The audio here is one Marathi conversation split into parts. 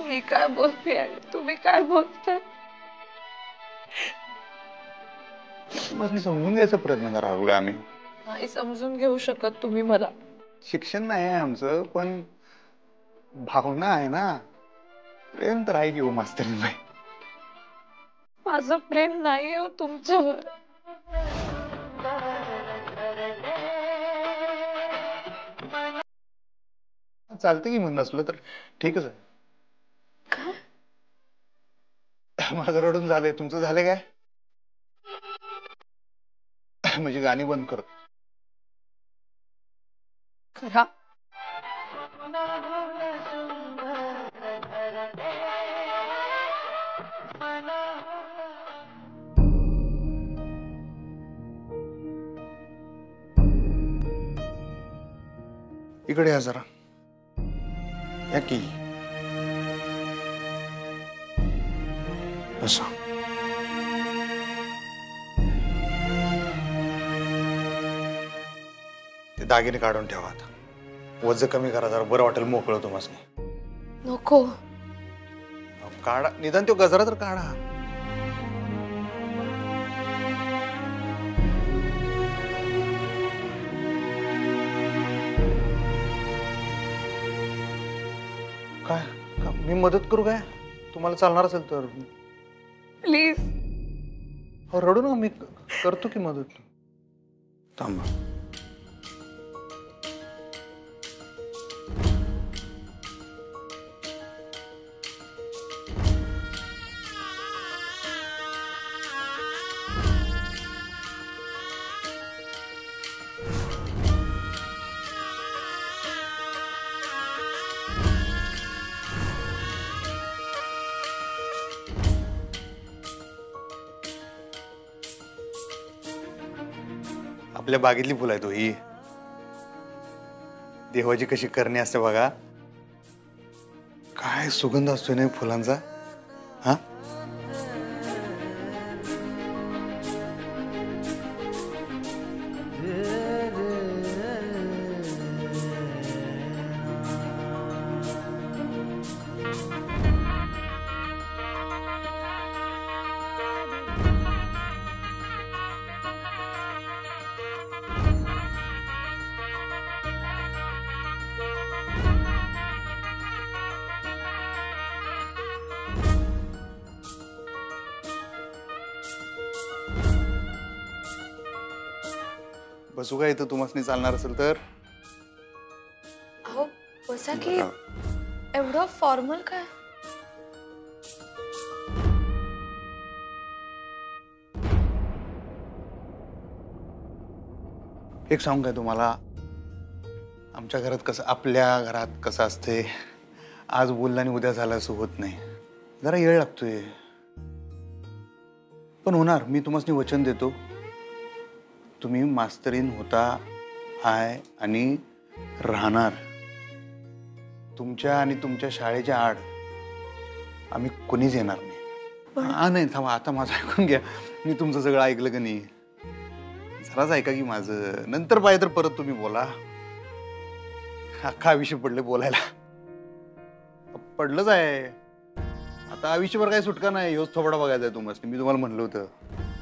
मी काय बोलते आणि तुम्ही काय बोलताय? तुम्हाला समजून घ्यायचा प्रयत्न करायला आम्ही. नाही समजून घेऊ शकत तुम्ही मला. शिक्षण नाही आहे आमचं, पण भावना आहे ना. प्रेम तर आहे की हो मास्तरीनबाई. माझं प्रेम नाही हो तुमच्यावर. चालतं की मग नसलं तर ठीकच आहे. माझं रडून झालंय, तुमचं झालंय काय? म्हणजे गाणी बंद करत. खरा इकडे या जरा. या की बसा. ते दागिने काढून ठेवा आता. वजन कमी करा जरा, बरं वाटेल मोकळं तुम्हाला. नको. काढा निदान तो गजरा तर काढा. काय मी मदत करू काय? तुम्हाला चालणार असेल तर. प्लीज. रडू ना, मी करतो की मदत. थांबा. आपल्या बागेतली फुलं आहेत ही. देवाची कशी करणी असते बघा. काय सुगंध असतोय ना फुलांचा. हा बसू का इथं तुम्हाला चालणार असेल तर. अहो बसा की. एवढं फॉर्मल काय? एक सांगू काय तुम्हाला. आमच्या घरात कसं, आपल्या घरात कसं असते, आज बोललं आणि उद्या झालं असं होत नाही. जरा वेळ लागतोय, पण होणार. मी तुम्हाला वचन देतो. तुम्ही मास्तरीन होता आहे आणि राहणार. तुमच्या आणि तुमच्या शाळेच्या आड आम्ही कोणीच येणार नाही. हा नाही थांबा, आता माझं ऐकून घ्या. मी तुमचं सगळं ऐकलं का नाही. जराच ऐका की माझं. नंतर पाहिजे तर परत तुम्ही बोला. अख्खा आयुष्य पडले बोलायला. पडलंच आहे आता. आयुष्यभर काही सुटका नाही. योच थोबडा बघायचा आहे तुम्हाला. मी तुम्हाला म्हणलं होतं,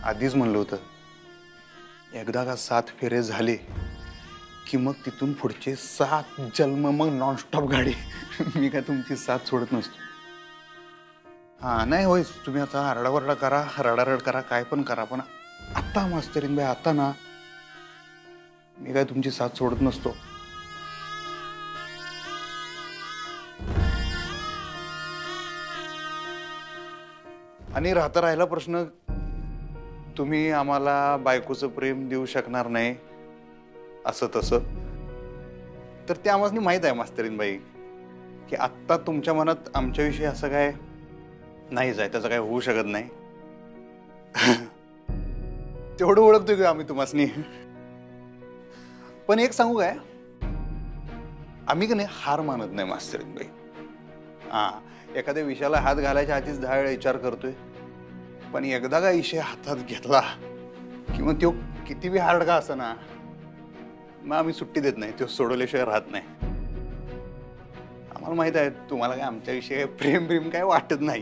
आधीच म्हणलं होतं. एकदा का 7 फेरे झाले की मग तिथून पुढचे 7 जन्म, मग नॉनस्टॉप गाडी. मी काय तुमची साथ सोडत नसतो. हा नाही होय, तुम्ही आता आरडावरडा करा, रडारड करा, काय पण करा, पण आता मास्तरीन बाई, आता ना मी काय तुमची साथ सोडत नसतो. आणि राहिला प्रश्न, तुम्ही आम्हाला बायकोचं प्रेम देऊ शकणार नाही असं तसं, तर ते आम्हाला माहित आहे मास्तरीन बाई, की आत्ता तुमच्या मनात आमच्याविषयी असं काय नाहीच आहे, त्याचं काय होऊ शकत नाही. तेवढं ओळखतोय की आम्ही तुम्हासनी. पण एक सांगू काय, आम्ही की नाही हार मानत नाही मास्तरीन बाई. हा, एखाद्या विषयाला हात घालायच्या आधीच 10 वेळा विचार करतोय. पण एकदा का विषय हातात घेतला किंवा तो किती बी हार्ड का असना, मग आम्ही सुट्टी देत नाही. तो सोडवल्याशिवाय राहत नाही. मला माहित आहे तुम्हाला काय आमच्याविषयी प्रेम प्रेम काय वाटत नाही.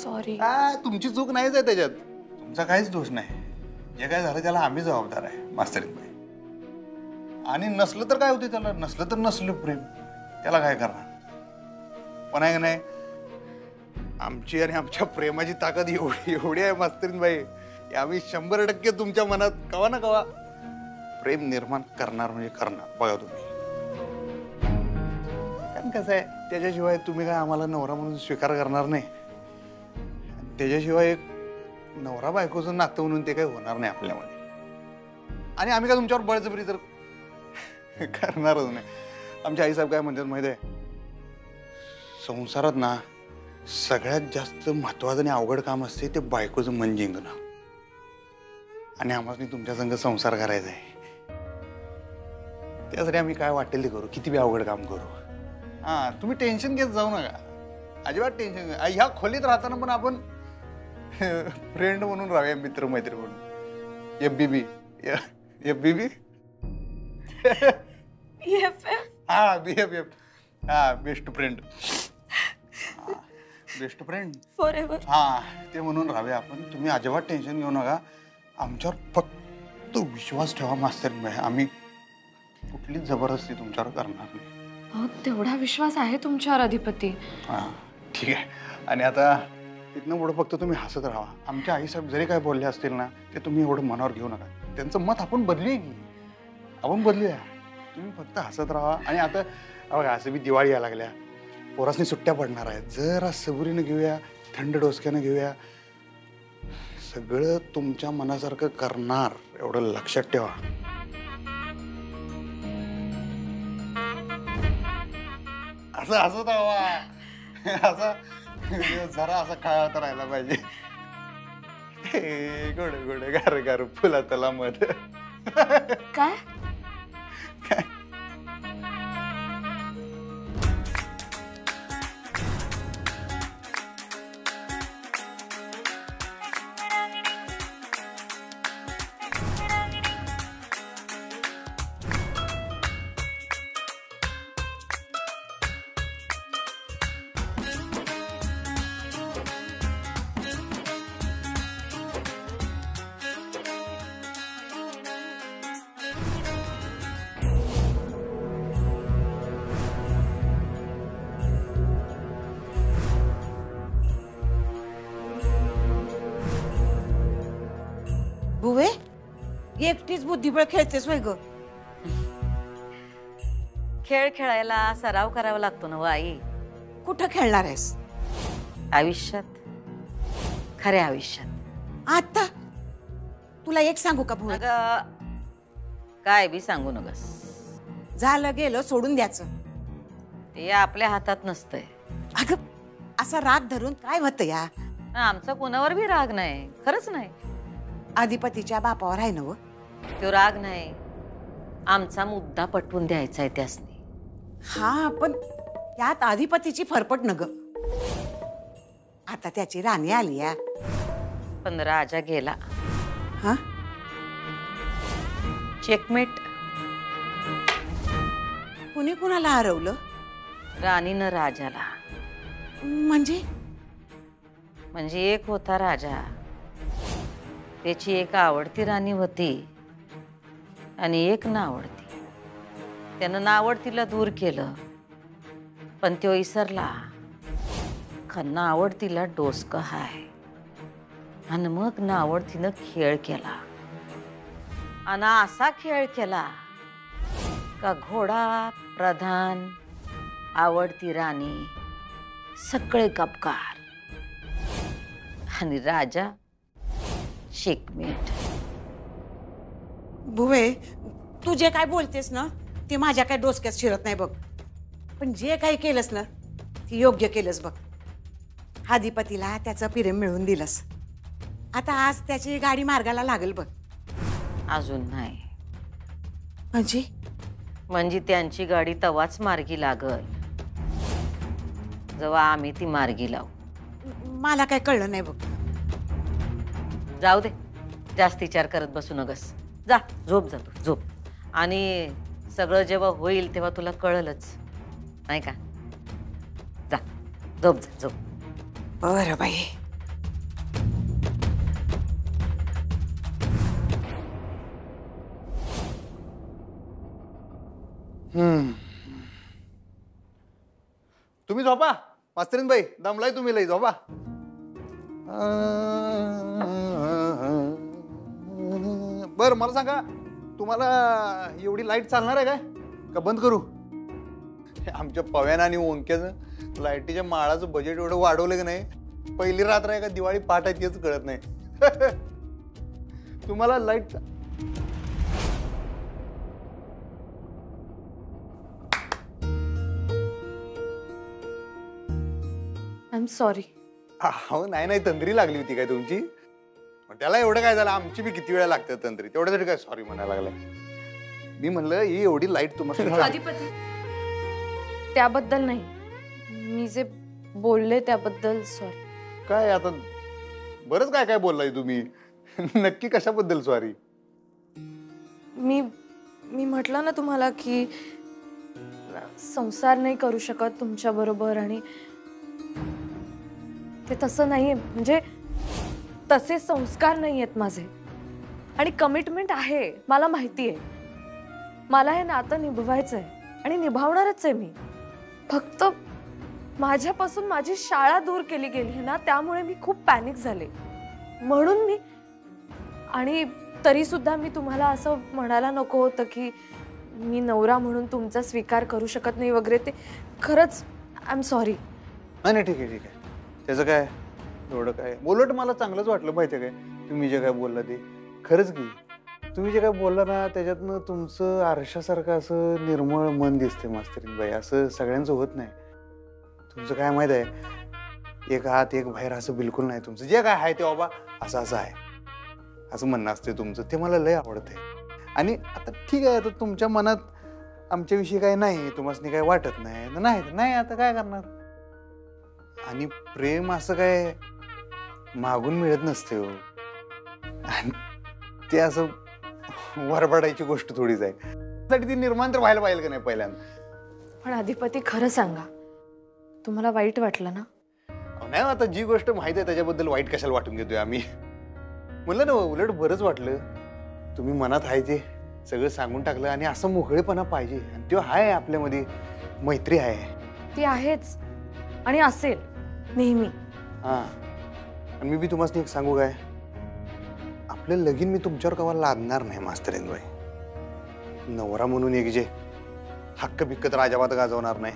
सॉरी. तुमची चूक नाहीच आहे त्याच्यात. तुमचा काहीच दोष नाही. जे काय झालं त्याला आम्ही जबाबदार आहे मास्तरीनबाई. आणि नसलं तर काय होते त्याला, नसलं तर नसलं प्रेम, त्याला काय करणार. पण आहे का नाही, आमची आणि आमच्या प्रेमाची ताकद एवढी एवढी आहे मास्तरीनबाई, की आम्ही 100% तुमच्या मनात कवा ना कवा प्रेम निर्माण करणार म्हणजे करणार. बघा तुम्ही, कारण कसं आहे, त्याच्याशिवाय तुम्ही काय आम्हाला नवरा म्हणून स्वीकार करणार नाही. त्याच्याशिवाय एक नवरा बायकोचं नातं म्हणून ते काही होणार नाही आपल्यामध्ये. आणि आम्ही काय तुमच्यावर बळजबरी तर करणारच नाही. आमच्या आईसाहेब काय म्हणतात माहिती आहे, संसारात ना सगळ्यात जास्त महत्वाचं आणि अवघड काम असते ते बायकोचं मन जिंकणं. आणि आम्हाला तुमच्या संग संसार करायचा आहे. त्यासाठी आम्ही काय वाटेल ते करू, किती बी अवघड काम करू. हा, तुम्ही टेन्शन घेत जाऊ नका, अजिबात टेन्शन. ह्या खोलीत राहताना पण आपण फ्रेंड म्हणून राहूया, मित्र मैत्री म्हणून. FBB FBB हा BFF हा best friend. Best friend forever. हा, ते म्हणून राहूया आपण. तुम्ही अजिबात टेन्शन घेऊ नका. आमच्यावर फक्त विश्वास ठेवा मास्तरीनबाई. आम्ही कुठलीच जबरदस्ती तुमच्यावर करणार नाही. हो, तेवढा विश्वास आहे तुमच्यावर अधिपती. हा, ठीक आहे. आणि आता तिथनं पुढे फक्त तुम्ही हसत राहा. आमच्या आईसाहेब जरी काय बोलले असतील ना, ते तुम्ही एवढं मनावर घेऊ नका. त्यांचं मत आपण बदलूया की, आपण बदलूया. तुम्ही फक्त हसत राहा. आणि आता बघा, असं बी दिवाळी यायला लागल्या, पोरासनी सुट्ट्या पडणार आहेत. जरा सबुरीनं घेऊया, थंड डोसक्यानं घेऊया. सगळं तुमच्या मनासारखं करणार, एवढं लक्षात ठेवा. असं हसत राहा. असं जरा असा काळात राहायला पाहिजे. गोड गोड गार गार फुला तला मध. काय बुवे, एकटीच बुद्धिबळ खेळतेस वय ग? खेळ खेळायला सराव करावा लागतो ना आई. कुठं खेळणार आहेस? आयुष्यात, खऱ्या आयुष्यात. आता तुला एक सांगू का बुवे? अगं, काय बी सांगू नकस. झालं गेलं सोडून द्यायचं. ते आपल्या हातात नसतंय. अगं, असा राग धरून काय होतं या? आमचा कोणावर बी राग नाही, खरंच नाही. अधिपतीच्या बापावर आहे ना व? तो राग नाही, आमचा मुद्दा पटवून द्यायचा आहे त्यासनी. हा, पण त्यात अधिपतीची फरफट न ग. आता त्याची राणी आली या. पण राजा गेला. हा, चेकमेट. कुणी कुणाला हरवलं? राणीनं राजाला. म्हणजे एक होता राजा, त्याची एक आवडती राणी होती आणि एक नावडती. त्यानं नावडतीला दूर केलं, पण तो इसरला का नावडतीला डोसकं हाय. आणि मग नावडतीनं खेळ केला. आणि असा खेळ केला का घोडा, प्रधान, आवडती राणी सगळे गपकार आणि राजा शेकमेट. बुवे, तू जे काय बोलतेस ना ते माझ्या काय डोसक्यात शिरत नाही बघ. पण जे काही केलंस ना ते योग्य केलंस बघ. अधिपतीला त्याचं प्रेम मिळवून दिलंस. आता आज त्याची गाडी मार्गाला लागल बघ. अजून नाही. म्हणजे त्यांची गाडी तवाच मार्गी लागल जेव्हा आम्ही ती मार्गी लावू. मला काय कळलं नाही बघ. जाऊ दे, जास्त विचार करत बसू नगस. जा झोप, जातो झोप. आणि सगळं जेव्हा होईल तेव्हा तुला कळलंच, नाही का? जा झोप, जा झोप. बरं बाई. तुम्ही झोपा मास्तरीन बाई, दमलाय तुम्ही लई, झोपा. बर मला सांगा, तुम्हाला एवढी लाईट चालणार आहे काय का बंद करू? आमच्या पव्यानं आणि ओंक्याचं लाईटीच्या माळाचं बजेट एवढं वाढवलं की नाही, पहिली रात्र आहे का दिवाळी पाठ आहे तेच कळत नाही. तुम्हाला लाईट आय एम सॉरी. हो नाही तंद्री लागली होती काय तुमची? त्याला एवढं काय झालं, आमची बी किती वेळा लागते तंद्री, तेवढ्यासाठी काय सॉरी म्हणायला लागलाय? मी म्हणलं ही एवढी लाईट तुम्हाला अधिपती, त्याबद्दल नाही, मी जे बोलले त्याबद्दल सॉरी. काय आता बरंच काय काय बोललाय तुम्ही. नक्की कशाबद्दल सॉरी? मी म्हटलं ना तुम्हाला की संसार नाही करू शकत तुमच्या बरोबर, आणि ते तसं नाहीये, म्हणजे तसे संस्कार नाही आहेत माझे, आणि कमिटमेंट आहे, मला माहिती आहे. मला हे नातं निभवायचं आहे आणि निभावणारच आहे मी. फक्त माझ्यापासून माझी शाळा दूर केली गेली ना, त्यामुळे मी खूप पॅनिक झाले. म्हणून मी, आणि तरी सुद्धा मी तुम्हाला असं म्हणायला नको होतं की मी नवरा म्हणून तुमचा स्वीकार करू शकत नाही वगैरे. ते खरंच आय एम सॉरी. नाही ठीक आहे त्याचं काय एवढं काय. उलट मला चांगलंच वाटलं माहिती आहे काय तुम्ही जे काय बोलला ते. खरंच की तुम्ही जे काय बोलला ना, त्याच्यातनं तुमचं आरशासारखं असं निर्मळ मन दिसते मास्तरीन बाई. असं सगळ्यांचं होत नाही. तुमचं काय माहित आहे, एक आत एक बाहेर असं बिलकुल नाही. तुमचं जे काय आहे ते बाबा असं असं आहे, असं म्हणणं असते तुमचं. ते मला लय आवडतंय. आणि आता ठीक आहे, आता तुमच्या मनात आमच्याविषयी काय नाही, तुम्हाला काय वाटत नाही, आता काय करणार. आणि प्रेम असं काय मागून मिळत नसते हो. आणि ते असं वरबडायची गोष्ट थोडीच आहे. त्यासाठी ती निर्माण तर व्हायला पाहिजे का नाही पहिल्यांदा. पण अधिपती खरं सांगा, तुम्हाला वाईट वाटलं ना? नाही, आता जी गोष्ट माहित आहे त्याच्याबद्दल वाईट कशाला वाटून घेतोय आम्ही. म्हणलं ना, उलट बरंच वाटलं. तुम्ही मनात आहे ते सगळं सांगून टाकलं, आणि असं मोकळेपणा पाहिजे. आणि तो आहे आपल्यामध्ये, मैत्री आहे. ती आहेच आणि असेल नेहमी. हा, आणि मी बी तुम्हाला एक सांगू काय, आपलं लगीन मी तुमच्यावर कवा लादणार नाही मास्तरीन बाई. नवरा म्हणून एक जे हक्क बिक्कत राजावाद गाजवणार नाही,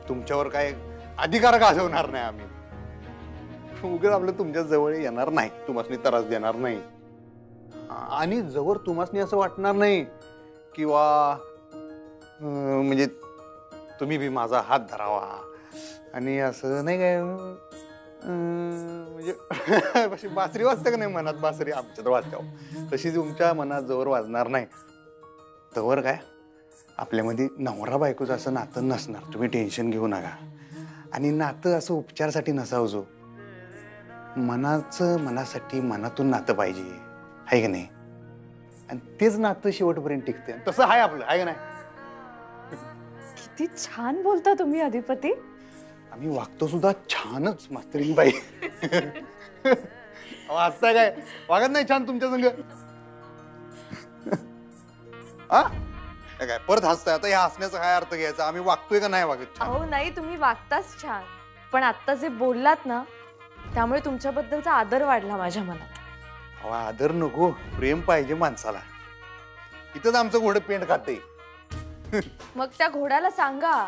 तुमच्यावर काय अधिकार गाजवणार नाही आम्ही. उगाच आपलं तुमच्या जवळ येणार नाही, तुम्हाला त्रास देणार नाही. आणि जवळ तुम्हाला असं वाटणार नाही किंवा म्हणजे तुम्ही बी माझा हात धरावा आणि असं नाही काय, म्हणजे बासरी वाजते का नाही मनात, बासरी आमच्या तर वाजते तशी तुमच्या मनात जवळ वाजणार नाही. तवर काय आपल्यामध्ये नवरा बायकोचं असं नातं नसणार. तुम्ही टेन्शन घेऊ नका. आणि नातं असं उपचारासाठी नसावं, जो मनाचं मनासाठी मनातून नातं पाहिजे, आहे का नाही. आणि तेच नातं शेवटपर्यंत टिकते. तसं आहे आपलं, आहे का नाही. किती छान बोलता तुम्ही अधिपती. आम्ही वागतो सुद्धा छानच मास्तरीन बाई. वाचताय काय, वागत नाही छान तुमच्या संग. काय परत हसताय आता, या हसण्याचा काय अर्थ घ्यायचा. आम्ही वागतोय का नाही वागत? अहो नाही, तुम्ही वागताच छान, पण आता जे बोललात ना, त्यामुळे तुमच्याबद्दलचा आदर वाढला माझ्या मनात. अहो आदर नको, प्रेम पाहिजे माणसाला. इथंच आमचं घोडं पेंट खाते. मग त्या घोड्याला सांगा,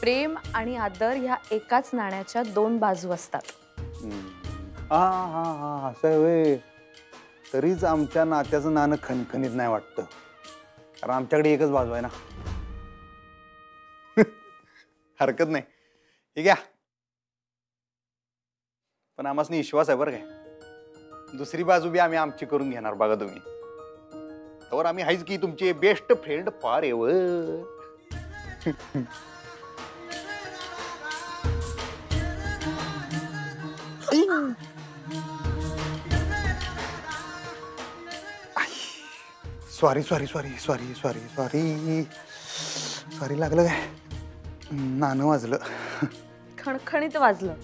प्रेम आणि आदर ह्या एकाच नाण्याच्या दोन बाजू असतात. हा हा हा, असं आहे व्हय. तरीच आमच्या नात्याचं नाणं खणखणीत नाही वाटतं, कारण आमच्याकडे एकच बाजू आहे ना. हरकत नाही, ठीक आहे. पण आम्हाला विश्वास आहे बरं काय, दुसरी बाजू बी आम्ही आमची करून घेणार बघा तुम्ही. तर आम्ही आहेच की तुमचे best friend for ever. Sorry sorry sorry sorry sorry sorry sorry लागलं काय नाणं वाजलं. खणखणीत वाजलं.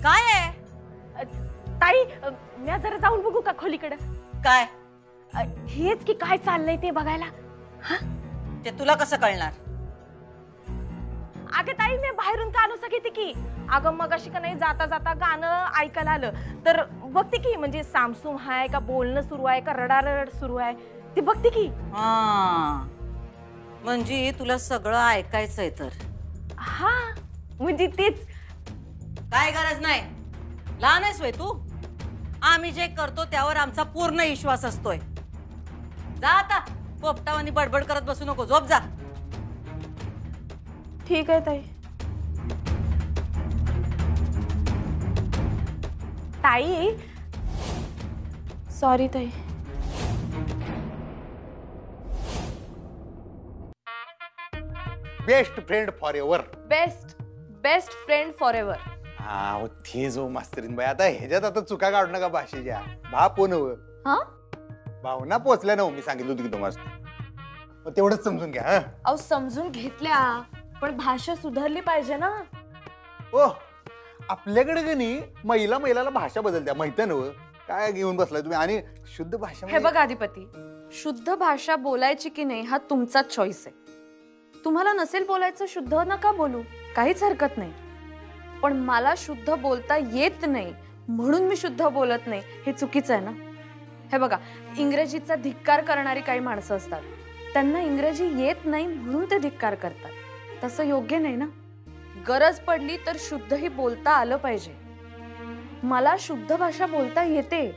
काय आहे? ताई मी जरा जाऊन बघू का खोलीकडे? काय हेच की काय चाललंय ते बघायला. ते तुला कसं कळणार? अगं ताई मी बाहेरून कानूसा घेते की. अगं मग अशी का नाही जाता जाता गाणं ऐकायला आलं तर बघते की म्हणजे सामसूम हाय का बोलणं सुरू आहे का रडारड सुरू आहे ते बघते की. हा म्हणजे तुला सगळं ऐकायचंय तर. हा म्हणजे तेच. काय गरज नाही. लहान आहेस वय तू. आम्ही जे करतो त्यावर आमचा पूर्ण विश्वास असतोय. जा आता पोपटावानी बडबड करत बसू नको. झोप जा. ठीक आहे ताई. ताई सॉरी ताई. Best friend for ever. Best best friend for ever. हा ते जो मास्तरीन बाई आता ह्याच्यात आता चुका काढू नका भाषेच्या. भा पोन हा भावना पोचल्या ना मी सांगितलं होतं की तुम्हाला तेवढंच समजून घ्या. हा अहो समजून घेतल्या पण भाषा सुधारली पाहिजे ना. ओ आपल्याकडे का नाही महिलाला भाषा बदलत्या माहित आहे ना. काय घेऊन बसलाय तुम्ही. आणि शुद्ध भाषा हे बघ अधिपती, शुद्ध भाषा बोलायची की नाही हा तुमचा चॉईस आहे. तुम्हाला नसेल बोलायचं शुद्ध नका बोलू, काहीच हरकत नाही. पण मला शुद्ध बोलता येत नाही म्हणून मी शुद्ध बोलत नाही हे चुकीचं आहे ना. हे बघा इंग्रजीचा धिक्कार करणारी काही माणसं असतात. त्यांना इंग्रजी येत नाही म्हणून ते धिक्कार करतात. तसं योग्य नाही ना. गरज पडली तर शुद्धही बोलता आलं पाहिजे. मला शुद्ध भाषा बोलता येते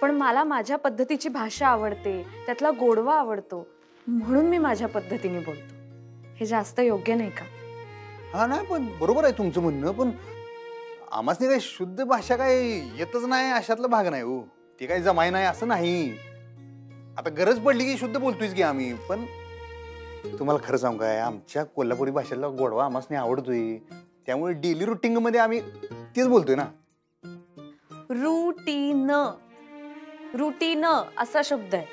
पण मला माझ्या पद्धतीची भाषा आवडते, त्यातला गोडवा आवडतो म्हणून मी माझ्या पद्धतीने बोलतो. हे जास्त योग्य नाही का? हा नाही पण बरोबर आहे तुमचं म्हणणं. पण आम्हाला काही शुद्ध भाषा काय येतच नाही अशातला भाग नाही हो. ते काही जमाय नाही असं नाही. आता गरज पडली की शुद्ध बोलतोयच की आम्ही. पण तुम्हाला खरं सांगू काय आमच्या कोल्हापुरी भाषेला गोडवा आम्हाला आवडतोय. त्यामुळे डेली रुटीन मध्ये आम्ही तेच बोलतोय ना. रुटीन रुटीन असा शब्द आहे.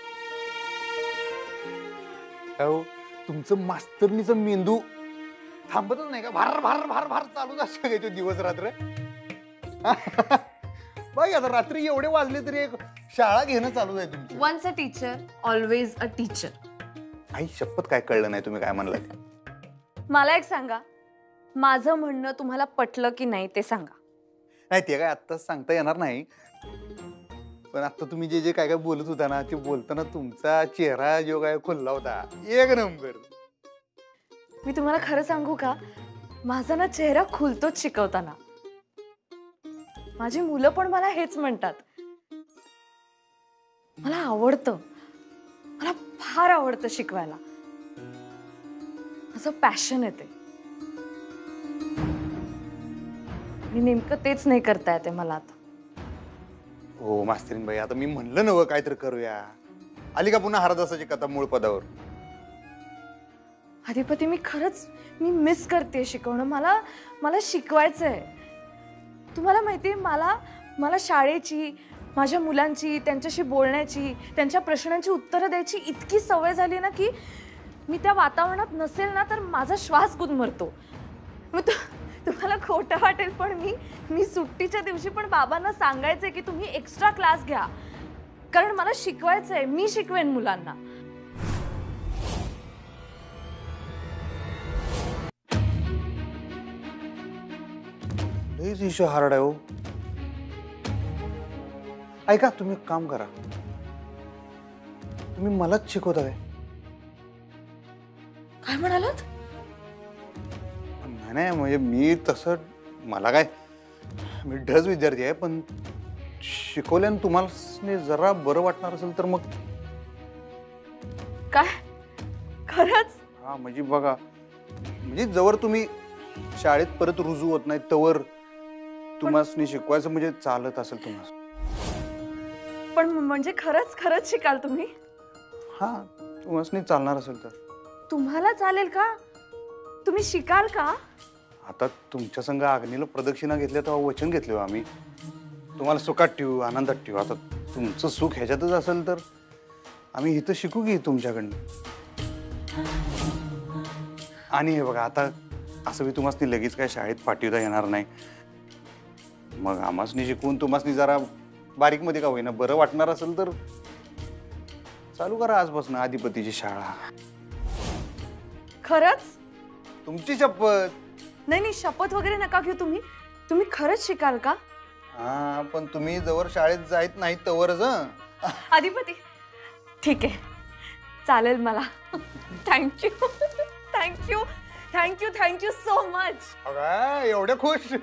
हो तुमचं मास्तरनीचं मेंदू थांबतच नाही का. भार भार भार भार चालूच असं काय तो दिवस रात्र. बघ आता रात्री एवढे वाजले तरी एक शाळा घेणं चालू आहे तुमचं. Once a teacher always a teacher. आई शपथ काय कळलं नाही तुम्ही काय म्हणलात. मला एक सांगा, माझं म्हणणं तुम्हाला पटलं की नाही ते सांगा. नाही ते काय आत्ताच सांगता येणार नाही. पण आता तुम्ही जे जे काय काय बोलत होता ना ते बोलताना तुमचा चेहरा जो काय खुलला होता एक नंबर. मी तुम्हाला खरं सांगू का, माझा ना चेहरा खुलतोच शिकवताना. माझी मुलं पण मला हेच म्हणतात. मला आवडतं, मला फार आवडतं शिकवायला. माझं पॅशन आहे ते. मी नेमकं तेच नाही करता येते मला आता. हो मास्तरीन बाई आता मी म्हणलं नव काहीतरी करूया. आली का पुन्हा हरदासाची कथा मूळ पदावर. अधिपती मी खरंच मी मिस करते शिकवणं. मला शिकवायचंय. तुम्हाला माहितीये मला शाळेची, माझ्या मुलांची, त्यांच्याशी बोलण्याची, त्यांच्या प्रश्नांची उत्तरं द्यायची इतकी सवय झाली ना की मी त्या वातावरणात नसेल ना तर माझा श्वास गुदमरतो. मग तुम्हाला खोटं वाटेल पण मी सुट्टीच्या दिवशी पण बाबांना सांगायचंय की तुम्ही एक्स्ट्रा क्लास घ्या कारण मला शिकवायचंय. मी शिकवेन मुलांना. लईच इश्यू हार्ड आहे हो. ऐका तुम्ही एक काम करा. तुम्ही मलाच शिकवता काय? काय म्हणालात? नाही म्हणजे मी तसं मला काय मी ढज विद्यार्थी आहे, पण शिकवल्यानं तुम्हाला जरा बरं वाटणार असेल तर मग. काय खरंच? हा म्हणजे बघा, म्हणजे जवळ तुम्ही शाळेत परत रुजू होत नाही तवर तुम्हाला शिकवायचं म्हणजे चालत असेल तुम्हाला. पण म्हणजे खरंच खरंच शिकाल तुम्ही? हा तुम्हाला चालणार असेल तर. तुम्हाला चालेल का? तुम्ही शिकाल का? आता तुमच्या संग अग्नीला प्रदक्षिणा घेतल्या तेव्हा वचन घेतले हो आम्ही, तुम्हाला सुखात ठेवू, आनंदात ठेवू. आता तुमचं सुख ह्याच्यातच असेल तर आम्ही इथं शिकू की तुमच्याकडनं. आणि हे बघा, आता असं मी तुम्हाला लगेच काय शाळेत पाठवता येणार नाही. मग आम्हासनी शिकवून तुम्हाला जरा बारीक मध्ये का होईना बरं वाटणार असेल तर चालू करा आजपासून अधिपतीची शाळा. खरंच? तुमची शपथ. नाही नाही, शपथ वगैरे नका घेऊ तुम्ही. तुम्ही खरंच शिकाल का? हा पण तुम्ही जवळ शाळेत जायत नाही तवरच. अधिपती ठीक आहे, चालेल मला. Thank you thank you thank you thank you so much. एवढ्या खुश.